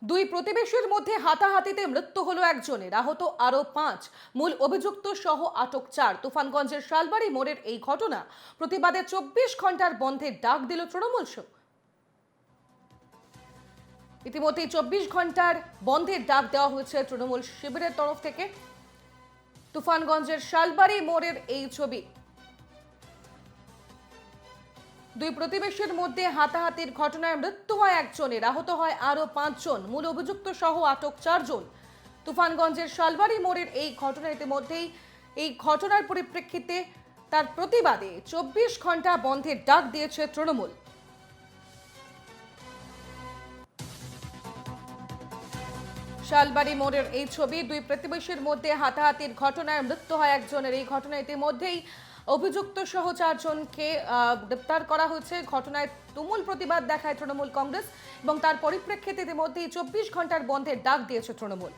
দুই প্রতিবেশীর মধ্যে হাতাহাতিতে মৃত্যু হলো একজনের, আহত আরো 5। মূল অভিযুক্ত সহ আটক 4। তুফানগঞ্জের শালবাড়ি মোড়ের এই ঘটনা প্রতিবাদে 24 ঘন্টার বন্ধের ডাক দিল তৃণমূল। ইতিমধ্যে 24 ঘন্টার বন্ধের ডাক দেওয়া হয়েছে তৃণমূল শিবিরের তরফ থেকে। তুফানগঞ্জের শালবাড়ি মোড়ের এই ছবি। দুই প্রতিবেশীর মধ্যে হাতাহাতির ঘটনায় মৃত্যু হয় একজনের, আহত হয় আরো 5 জন। মূল অভিযুক্ত সহ আটক 4 জন। তুফানগঞ্জের শালবাড়ি মোড়ের এই ঘটনা ইতিমধ্যেই এই ঘটনার পরিপ্রেক্ষিতে তার প্রতিবাদে 24 ঘন্টা বন্ধের ডাক দিয়েছে তৃণমূল। শালবাড়ি মোড়ের এই ছবি। দুই প্রতিবেশীর মধ্যে হাতাহাতির ঘটনায় মৃত্যু হয় একজনের। এই ঘটনা ইতিমধ্যেই অভিযুক্ত সহ 4 জনকে গ্রেপ্তার করা হয়েছে। ঘটনায় তুমুল প্রতিবাদ দেখায় তৃণমূল কংগ্রেস এবং তার পরিপ্রেক্ষিতে ইতিমধ্যেই 24 ঘন্টার বন্ধের ডাক দিয়েছে তৃণমূল।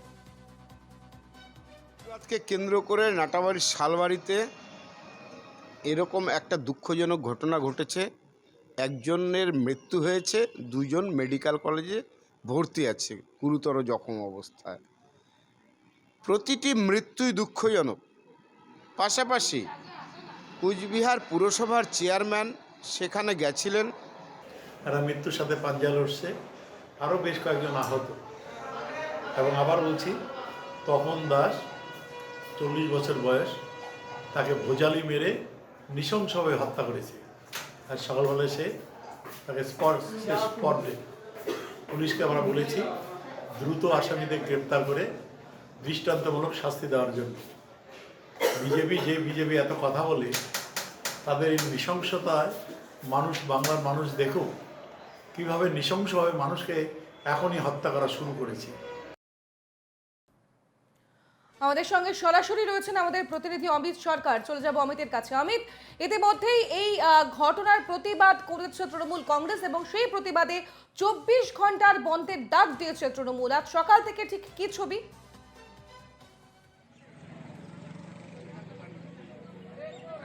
আজকে কেন্দ্র করে নাটাবাড়ির শালবাড়িতে এরকম একটা দুঃখজনক ঘটনা ঘটেছে। একজনের মৃত্যু হয়েছে, দুজন মেডিকেল কলেজে ভর্তি আছে গুরুতর জখম অবস্থায়। প্রতিটি মৃত্যুই দুঃখজনক। পাশাপাশি কুচবিহার পুরসভার চেয়ারম্যান সেখানে গেছিলেন। এরা মৃত্যুর সাথে পাঞ্জা লড়ছে, আরও বেশ কয়েকজন আহত। এবং আবার বলছি, তপন দাস 40 বছর বয়স, তাকে ভোজালি মেরে নৃশংসভাবে হত্যা করেছে। আর সকালবেলায় সে তাকে স্পটে পুলিশকে আমরা বলেছি দ্রুত আসামিদের গ্রেপ্তার করে দৃষ্টান্তমূলক শাস্তি দেওয়ার জন্য। বিজেপি এত কথা বলে, তাদের এই নৃশংসতায় বাংলার মানুষ দেখুক কীভাবে নৃশংসভাবে মানুষকে এখনই হত্যা করা শুরু করেছে। আমাদের সঙ্গে সরাসরি রয়েছেন আমাদের প্রতিনিধি অমিত সরকার। চলে যাব অমিতের কাছে। অমিত, ইতিমধ্যেই এই ঘটনার প্রতিবাদ করেছে তৃণমূল কংগ্রেস এবং সেই প্রতিবাদে 24 ঘন্টার বন্ধের ডাক দিয়েছে তৃণমূল। আজ সকাল থেকে ঠিক কি ছবি?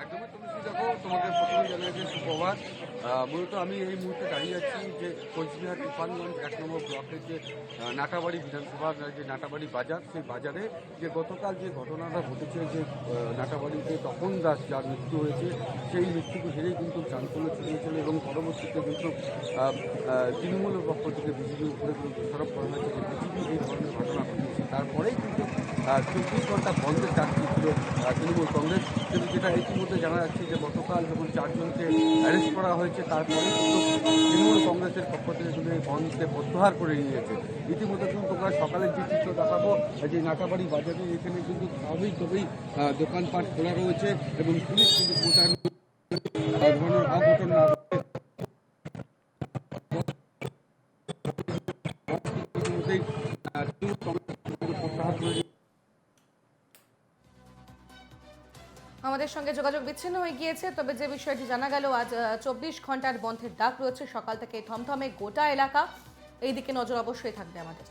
একদমই তুমি দেখো, তোমাকে প্রথমে জানিয়েছি সুপ্রভাত। মূলত আমি এই মুহূর্তে দাঁড়িয়ে আছি যে কোচবিহার তুফানগঞ্জ 1 নম্বর ব্লকের যে নাটাবাড়ি বিধানসভার যে নাটাবাড়ি বাজার, সেই বাজারে যে গতকাল যে ঘটনাটা ঘটেছে, যে নাটাবাড়িতে তপন দাস যার মৃত্যু হয়েছে, সেই মৃত্যুকে ঘিরেই কিন্তু চাঞ্চল্য ছড়িয়েছিল এবং পরবর্তীতে কিন্তু তৃণমূলের পক্ষ থেকে বিজেপির উপরে কিন্তু দোষারোপ করা হয়েছে যে বিজেপি এই ধরনের ঘটনা ঘটিয়েছে। তারপরেই কিন্তু 24 ঘন্টা বন্ধের ডাক দিয়েছিল তৃণমূল কংগ্রেস। কিন্তু যেটা ইতিমধ্যে জানা যাচ্ছে যে গতকাল যখন 4 জনকে অ্যারেস্ট করা হয়েছে, তারপরে কিন্তু তৃণমূল কংগ্রেসের পক্ষ থেকে কিন্তু এই বন্ধকে প্রত্যাহার করে নিয়েছে। ইতিমধ্যে কিন্তু তোমরা সকালের যে চিত্র দেখাবো, যে নাটাবাড়ি বাজারে এখানে কিন্তু স্বাভাবিকভাবেই দোকানপাট খোলা রয়েছে এবং পুলিশ কিন্তু মোটামুটি ধরনের অঘটন না প্রত্যাহার করে। আমাদের সঙ্গে যোগাযোগ বিচ্ছিন্ন হয়ে গিয়েছে। তবে যে বিষয়টি জানা গেল, আজ 24 ঘন্টার বন্ধের ডাক রয়েছে। সকাল থেকে থমথমে গোটা এলাকা। এই দিকে নজর অবশ্যই থাকবে আমাদের।